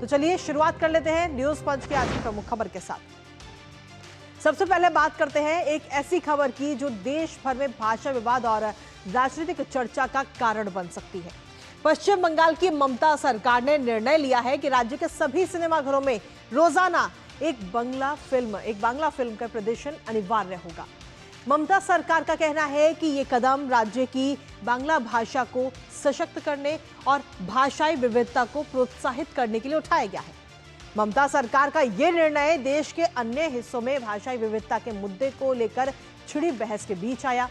तो चलिए शुरुआत कर लेते हैं न्यूज पंच की आज की प्रमुख खबर के साथ। सबसे पहले बात करते हैं एक ऐसी खबर की जो देश भर में भाषा विवाद और राजनीतिक चर्चा का कारण बन सकती है। पश्चिम बंगाल की ममता सरकार ने निर्णय लिया है कि राज्य के सभी सिनेमाघरों में रोजाना एक बांग्ला फिल्म का प्रदर्शन अनिवार्य होगा। ममता सरकार का कहना है कि ये कदम राज्य की बांग्ला भाषा को सशक्त करने और भाषाई विविधता को प्रोत्साहित करने के लिए उठाया गया है। ममता सरकार का यह निर्णय देश के अन्य हिस्सों में भाषाई विविधता के मुद्दे को लेकर छिड़ी बहस के बीच आया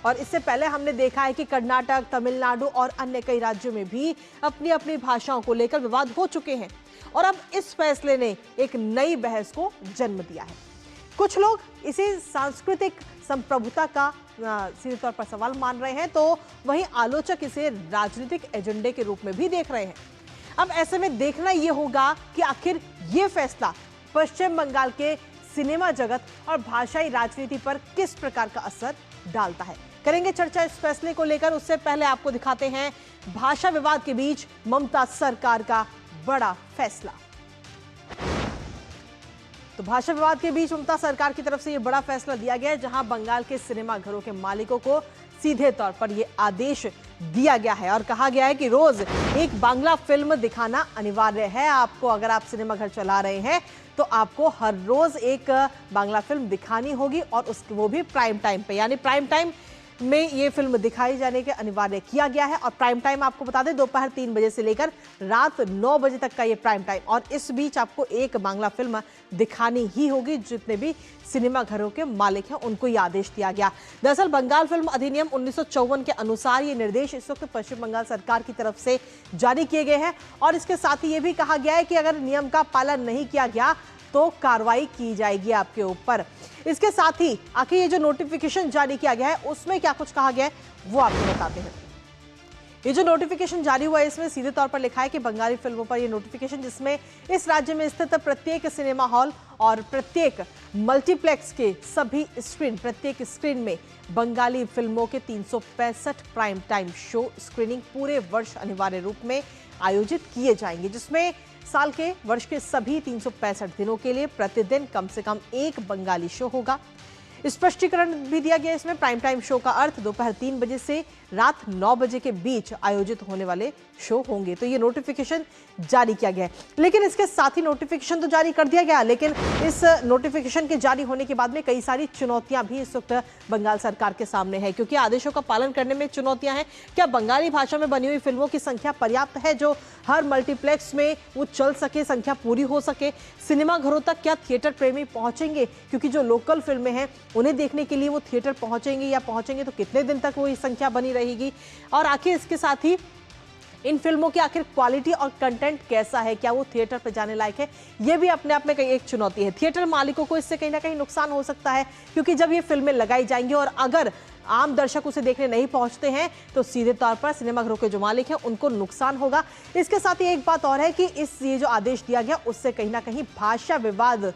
और इससे पहले हमने देखा है कि कर्नाटक, तमिलनाडु और अन्य कई राज्यों में भी अपनी अपनी भाषाओं को लेकर विवाद हो चुके हैं और अब इस फैसले ने एक नई बहस को जन्म दिया है। कुछ लोग इसे सांस्कृतिक संप्रभुता का सीधे तौर पर सवाल मान रहे हैं, तो वहीं आलोचक इसे राजनीतिक एजेंडे के रूप में भी देख रहे हैं। अब ऐसे में देखना यह होगा कि आखिर ये फैसला पश्चिम बंगाल के सिनेमा जगत और भाषाई राजनीति पर किस प्रकार का असर डालता है। करेंगे चर्चा इस फैसले को लेकर। उससे पहले आपको दिखाते हैं भाषा विवाद के बीच ममता सरकार का बड़ा फैसला। तो भाषा विवाद के बीच ममता सरकार की तरफ से यह बड़ा फैसला दिया गया है, जहां बंगाल के सिनेमाघरों के मालिकों को सीधे तौर पर यह आदेश दिया गया है और कहा गया है कि रोज एक बांग्ला फिल्म दिखाना अनिवार्य है। आपको अगर आप सिनेमाघर चला रहे हैं तो आपको हर रोज एक बांग्ला फिल्म दिखानी होगी और वो भी प्राइम टाइम पे, यानी प्राइम टाइम में ये फिल्म दिखाई जाने के अनिवार्य किया गया है। और प्राइम टाइम आपको बता दें दोपहर 3 बजे से लेकर रात 9 बजे तक का ये प्राइम टाइम, और इस बीच आपको एक बांग्ला फिल्म दिखानी ही होगी। जितने भी सिनेमा घरों के मालिक हैं उनको ये आदेश दिया गया। दरअसल बंगाल फिल्म अधिनियम 1954 के अनुसार ये निर्देश इस वक्त पश्चिम बंगाल सरकार की तरफ से जारी किए गए हैं और इसके साथ ही ये भी कहा गया है कि अगर नियम का पालन नहीं किया गया तो कार्रवाई की जाएगी आपके ऊपर। इसके साथ ही आखिर ये जो नोटिफिकेशन जारी किया गया है उसमें क्या कुछ कहा गया है वो आपको बताते हैं। ये जो नोटिफिकेशन जारी हुआ है इसमें सीधे तौर पर लिखा है कि बंगाली फिल्मों पर ये नोटिफिकेशन, जिसमें इस राज्य में स्थित प्रत्येक सिनेमा हॉल और प्रत्येक मल्टीप्लेक्स के सभी प्रत्येक स्क्रीन में बंगाली फिल्मों के 365 प्राइम टाइम शो स्क्रीनिंग पूरे वर्ष अनिवार्य रूप में आयोजित किए जाएंगे, जिसमें साल के वर्ष के सभी 365 दिनों के लिए प्रतिदिन कम से कम एक बंगाली शो होगा। स्पष्टीकरण भी दिया गया इसमें। प्राइम टाइम शो का अर्थ दोपहर 3 बजे से रात 9 बजे के बीच आयोजित होने वाले शो होंगे। तो ये नोटिफिकेशन जारी किया गया है, लेकिन इसके साथ ही नोटिफिकेशन तो जारी कर दिया गया, लेकिन इस नोटिफिकेशन के जारी होने के बाद में कई सारी चुनौतियां भी इस वक्त बंगाल सरकार के सामने है, क्योंकि आदेशों का पालन करने में चुनौतियां हैं। क्या बंगाली भाषा में बनी हुई फिल्मों की संख्या पर्याप्त है जो हर मल्टीप्लेक्स में वो चल सके, संख्या पूरी हो सके? सिनेमाघरों तक क्या थिएटर प्रेमी पहुंचेंगे, क्योंकि जो लोकल फिल्में हैं उन्हें देखने के लिए वो थिएटर पहुंचेंगे, या पहुंचेंगे तो कितने दिन तक वो ये संख्या बनी रहेगी? और आखिर इसके साथ ही इन फिल्मों की आखिर क्वालिटी और कंटेंट कैसा है, क्या वो थिएटर पर जाने लायक है? ये भी अपने आप में कई एक चुनौती है। थिएटर मालिकों को इससे कहीं ना कहीं नुकसान हो सकता है, क्योंकि जब ये फिल्में लगाई जाएंगी और अगर आम दर्शक उसे देखने नहीं पहुंचते हैं तो सीधे तौर पर सिनेमाघरों के जो मालिक हैं उनको नुकसान होगा। इसके साथ ही एक बात और है कि ये जो आदेश दिया गया उससे कहीं ना कहीं भाषा विवाद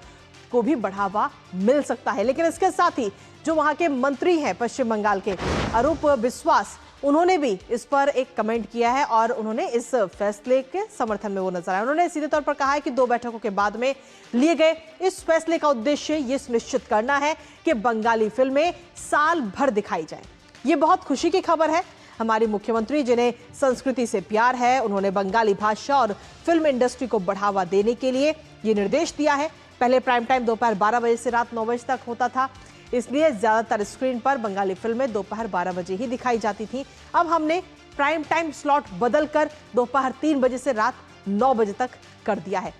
को भी बढ़ावा मिल सकता है। लेकिन इसके साथ ही जो वहां के मंत्री हैं पश्चिम बंगाल के, अरूप बिस्वास, उन्होंने भी इस पर एक कमेंट किया है और उन्होंने इस फैसले के समर्थन में वो नजर आए। उन्होंने सीधे तौर पर कहा है कि 2 बैठकों के बाद में लिए गए इस फैसले का उद्देश्य ये सुनिश्चित करना है कि बंगाली फिल्में साल भर दिखाई जाए। ये बहुत खुशी की खबर है। हमारी मुख्यमंत्री, जिन्हें संस्कृति से प्यार है, उन्होंने बंगाली भाषा और फिल्म इंडस्ट्री को बढ़ावा देने के लिए ये निर्देश दिया है। पहले प्राइम टाइम दोपहर 12 बजे से रात 9 बजे तक होता था, इसलिए ज्यादातर स्क्रीन पर बंगाली फिल्में दोपहर 12 बजे ही दिखाई जाती थी। अब हमने प्राइम टाइम स्लॉट बदलकर दोपहर 3 बजे से रात 9 बजे तक कर दिया है।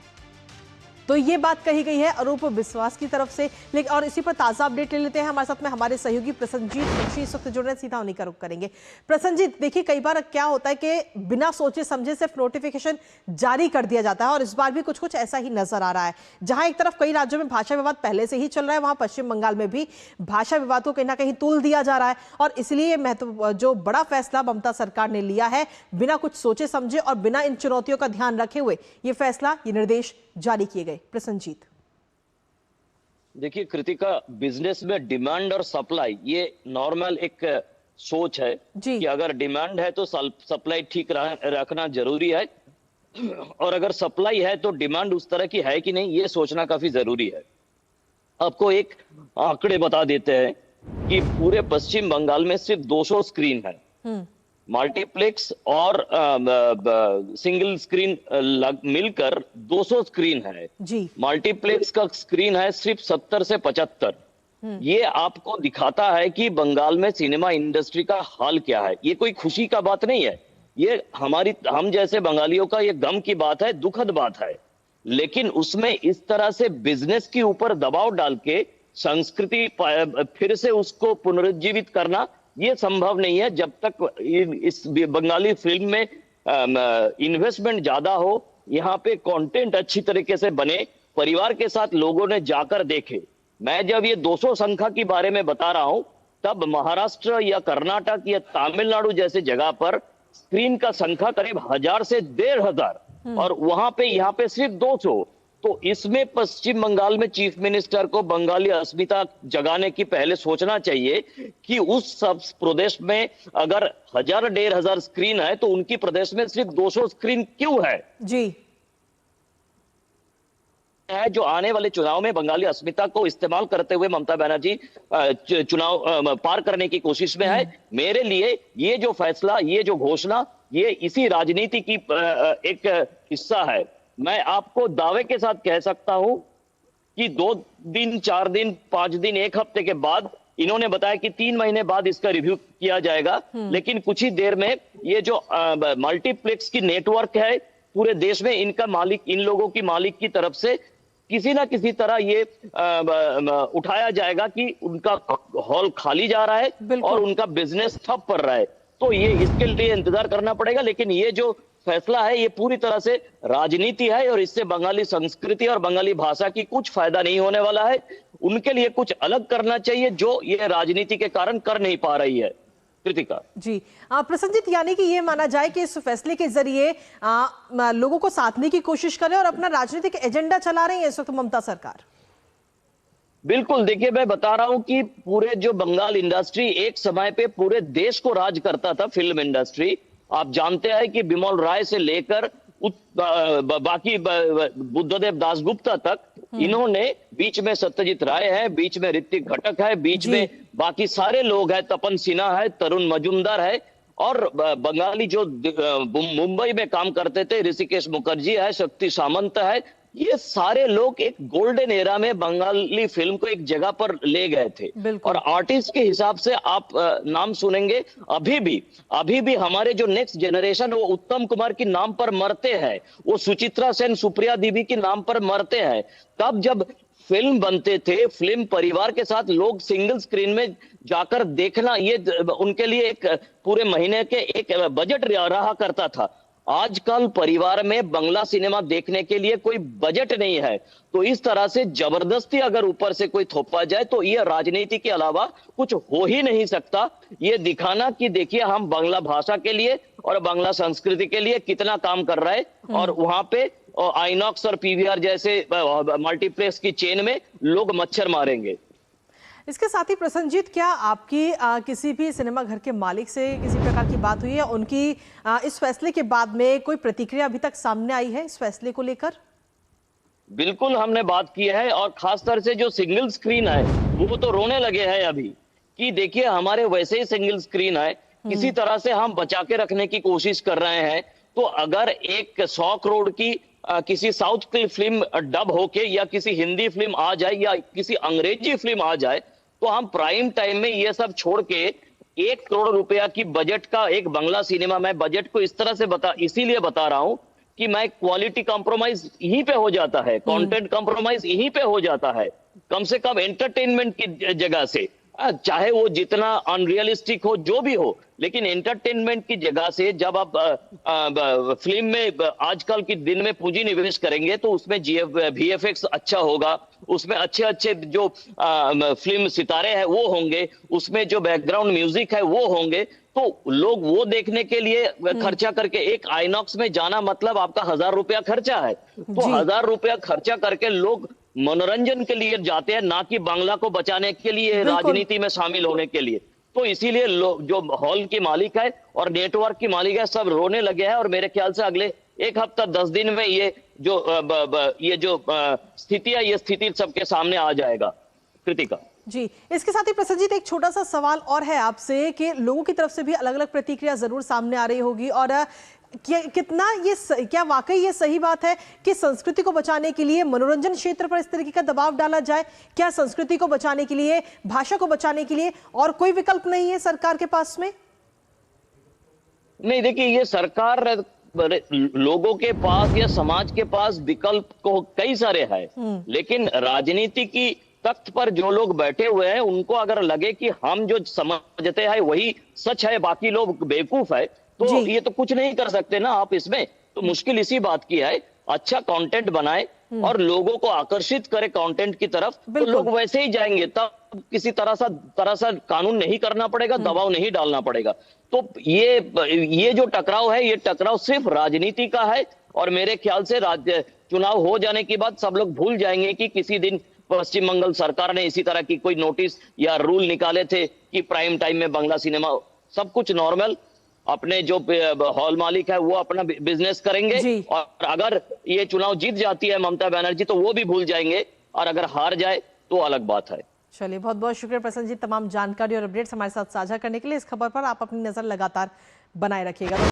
तो ये बात कही गई है अरूप विश्वास की तरफ से। लेकिन और इसी पर ताजा अपडेट ले लेते हैं। हमारे साथ में हमारे सहयोगी प्रसन्नजीत बख्शी इस वक्त जुड़ रहे हैं, सीधा उन्हीं का रुख करेंगे। प्रसन्नजीत, देखिए कई बार क्या होता है कि बिना सोचे समझे सिर्फ नोटिफिकेशन जारी कर दिया जाता है और इस बार भी कुछ कुछ ऐसा ही नजर आ रहा है। जहां एक तरफ कई राज्यों में भाषा विवाद पहले से ही चल रहा है, वहां पश्चिम बंगाल में भी भाषा विवाद को कहीं ना कहीं तूल दिया जा रहा है और इसलिए जो बड़ा फैसला ममता सरकार ने लिया है, बिना कुछ सोचे समझे और बिना इन चुनौतियों का ध्यान रखे हुए ये फैसला, ये निर्देश जारी किए गए। प्रसन्नजीत, देखिए कृतिका, बिजनेस में डिमांड और सप्लाई ये नॉर्मल एक सोच है कि अगर डिमांड है तो सप्लाई ठीक रखना जरूरी है। और अगर सप्लाई है तो डिमांड उस तरह की है कि नहीं, ये सोचना काफी जरूरी है। आपको एक आंकड़े बता देते हैं कि पूरे पश्चिम बंगाल में सिर्फ 200 स्क्रीन है। मल्टीप्लेक्स और सिंगल स्क्रीन मिलकर 200 स्क्रीन है। जी। मल्टीप्लेक्स का स्क्रीन है सिर्फ 70 से 75। ये आपको दिखाता है कि बंगाल में सिनेमा इंडस्ट्री का हाल क्या है। ये कोई खुशी का बात नहीं है, ये हम जैसे बंगालियों का ये गम की बात है, दुखद बात है। लेकिन उसमें इस तरह से बिजनेस के ऊपर दबाव डाल के संस्कृति फिर से उसको पुनरुज्जीवित करना ये संभव नहीं है जब तक इस बंगाली फिल्म में इन्वेस्टमेंट ज्यादा हो, यहाँ पे कंटेंट अच्छी तरीके से बने, परिवार के साथ लोगों ने जाकर देखे। मैं जब ये 200 संख्या के बारे में बता रहा हूं, तब महाराष्ट्र या कर्नाटक या तमिलनाडु जैसे जगह पर स्क्रीन का संख्या करीब 1000 से 1500 और वहां पे यहाँ पे सिर्फ 200। तो इसमें पश्चिम बंगाल में चीफ मिनिस्टर को बंगाली अस्मिता जगाने की पहले सोचना चाहिए कि उस सब प्रदेश में अगर 1000-1500 स्क्रीन है तो उनकी प्रदेश में सिर्फ 200 स्क्रीन क्यों है जी। है जो आने वाले चुनाव में बंगाली अस्मिता को इस्तेमाल करते हुए ममता बनर्जी चुनाव पार करने की कोशिश में है। मेरे लिए ये जो फैसला, ये जो घोषणा, ये इसी राजनीति की एक हिस्सा है। मैं आपको दावे के साथ कह सकता हूं कि 2 दिन, 4 दिन, 5 दिन, 1 हफ्ते के बाद इन्होंने बताया कि 3 महीने बाद इसका रिव्यू किया जाएगा। लेकिन कुछ ही देर में ये जो मल्टीप्लेक्स की नेटवर्क है पूरे देश में, इनका मालिक, इन लोगों की मालिक की तरफ से किसी ना किसी तरह ये उठाया जाएगा कि उनका हॉल खाली जा रहा है और उनका बिजनेस ठप पड़ रहा है। तो ये इसके लिए इंतजार करना पड़ेगा। लेकिन ये जो फैसला है ये पूरी तरह से राजनीति है और इससे बंगाली संस्कृति और बंगाली भाषा की कुछ फायदा नहीं होने वाला है। उनके लिए कुछ अलग करना चाहिए जो ये राजनीति के कारण कर नहीं पा रही है। कृतिका जी। प्रसन्नजीत, यानी कि ये माना जाए कि इस फैसले के जरिए लोगों को साधने की कोशिश करें और अपना राजनीतिक एजेंडा चला रही है इस वक्त ममता सरकार। बिल्कुल, देखिए मैं बता रहा हूं कि पूरे जो बंगाल इंडस्ट्री एक समय पे पूरे देश को राज करता था, फिल्म इंडस्ट्री। आप जानते हैं कि बिमल राय से लेकर बाकी बुद्धदेव दासगुप्ता तक, इन्होंने, बीच में सत्यजीत राय है, बीच में ऋतिक घटक है, बीच में बाकी सारे लोग हैं, तपन सिन्हा है, तरुण मजूमदार है, और बंगाली जो मुंबई में काम करते थे ऋषिकेश मुखर्जी है, शक्ति सामंत है, ये सारे लोग एक गोल्डन एरा में बंगाली फिल्म को एक जगह पर ले गए थे। और आर्टिस्ट के हिसाब से आप नाम सुनेंगे, अभी भी हमारे जो नेक्स्ट जनरेशन वो उत्तम कुमार के नाम पर मरते हैं, वो सुचित्रा सेन, सुप्रिया देवी के नाम पर मरते हैं। तब जब फिल्म बनते थे, फिल्म परिवार के साथ लोग सिंगल स्क्रीन में जाकर देखना, ये उनके लिए एक पूरे महीने के एक बजट रहा करता था। आजकल परिवार में बंगला सिनेमा देखने के लिए कोई बजट नहीं है। तो इस तरह से जबरदस्ती अगर ऊपर से कोई थोपा जाए तो यह राजनीति के अलावा कुछ हो ही नहीं सकता। ये दिखाना कि देखिए हम बांग्ला भाषा के लिए और बांग्ला संस्कृति के लिए कितना काम कर रहे हैं, और वहां पे आइनॉक्स और पीवीआर जैसे मल्टीप्लेक्स की चेन में लोग मच्छर मारेंगे। इसके साथ ही प्रसन्नजीत, क्या आपकी किसी भी सिनेमा घर के मालिक से किसी प्रकार की बात हुई है? उनकी इस फैसले के बाद में कोई प्रतिक्रिया अभी तक सामने आई है इस फैसले को लेकर? बिल्कुल हमने बात की है, और खासतौर से जो सिंगल स्क्रीन है वो तो रोने लगे हैं अभी कि देखिए हमारे वैसे ही सिंगल स्क्रीन है, किसी तरह से हम बचा के रखने की कोशिश कर रहे हैं। तो अगर एक 100 करोड़ की किसी साउथ की फिल्म डब होके या किसी हिंदी फिल्म आ जाए या किसी अंग्रेजी फिल्म आ जाए, तो हम प्राइम टाइम में ये सब छोड़ के 1 करोड़ रुपया की बजट का एक बांग्ला सिनेमा, मैं बजट को इस तरह से इसीलिए बता रहा हूं कि मैं क्वालिटी कॉम्प्रोमाइज यहीं पे हो जाता है, कंटेंट कॉम्प्रोमाइज यहीं पे हो जाता है, कम से कम एंटरटेनमेंट की जगह से, चाहे वो जितना अनरियलिस्टिक हो जो भी हो, लेकिन एंटरटेनमेंट की जगह से जब आप फिल्म में आजकल के दिन में पूंजी निवेश करेंगे तो उसमें VFX अच्छा होगा, उसमें अच्छे अच्छे जो फिल्म सितारे हैं वो होंगे, उसमें जो बैकग्राउंड म्यूजिक है वो होंगे, तो लोग वो देखने के लिए खर्चा करके, एक आइनॉक्स में जाना मतलब आपका 1000 रुपया खर्चा है, तो 1000 रुपया खर्चा करके लोग मनोरंजन के लिए जाते हैं, ना कि बांग्ला को बचाने के लिए, राजनीति में शामिल होने के लिए। तो इसीलिए लोग, जो हॉल के मालिक है और नेटवर्क के मालिक है, सब रोने लगे हैं, और मेरे ख्याल से अगले एक हफ्ता 10 दिन में ये जो स्थिति है, ये स्थिति सबके सामने आ जाएगा। कृतिका जी, इसके साथ ही प्रसन्नजीत एक छोटा सा सवाल और है आपसे कि लोगों की तरफ से भी अलग अलग प्रतिक्रिया जरूर सामने आ रही होगी, और क्या वाकई ये सही बात है कि संस्कृति को बचाने के लिए मनोरंजन क्षेत्र पर इस तरीके का दबाव डाला जाए? क्या संस्कृति को बचाने के लिए, भाषा को बचाने के लिए और कोई विकल्प नहीं है सरकार के पास में? नहीं, देखिए, ये सरकार, लोगों के पास या समाज के पास विकल्प को कई सारे हैं, लेकिन राजनीति की तख्त पर जो लोग बैठे हुए हैं उनको अगर लगे कि हम जो समझते हैं वही सच है, बाकी लोग बेवकूफ है, तो ये तो कुछ नहीं कर सकते ना आप इसमें। तो मुश्किल इसी बात की है, अच्छा कंटेंट बनाए और लोगों को आकर्षित करे कंटेंट की तरफ, तो लोग वैसे ही जाएंगे। तब किसी तरह सा कानून नहीं करना पड़ेगा, दबाव नहीं डालना पड़ेगा। तो ये जो टकराव है, ये टकराव सिर्फ राजनीति का है, और मेरे ख्याल से चुनाव हो जाने के बाद सब लोग भूल जाएंगे कि किसी दिन पश्चिम बंगाल सरकार ने इसी तरह की कोई नोटिस या रूल निकाले थे कि प्राइम टाइम में बांग्ला सिनेमा, सब कुछ नॉर्मल, अपने जो हॉल मालिक है वो अपना बिजनेस करेंगे, और अगर ये चुनाव जीत जाती है ममता बनर्जी तो वो भी भूल जाएंगे, और अगर हार जाए तो अलग बात है। चलिए, बहुत बहुत शुक्रिया प्रसन्न जी, तमाम जानकारी और अपडेट्स हमारे साथ साझा करने के लिए। इस खबर पर आप अपनी नजर लगातार बनाए रखिएगा।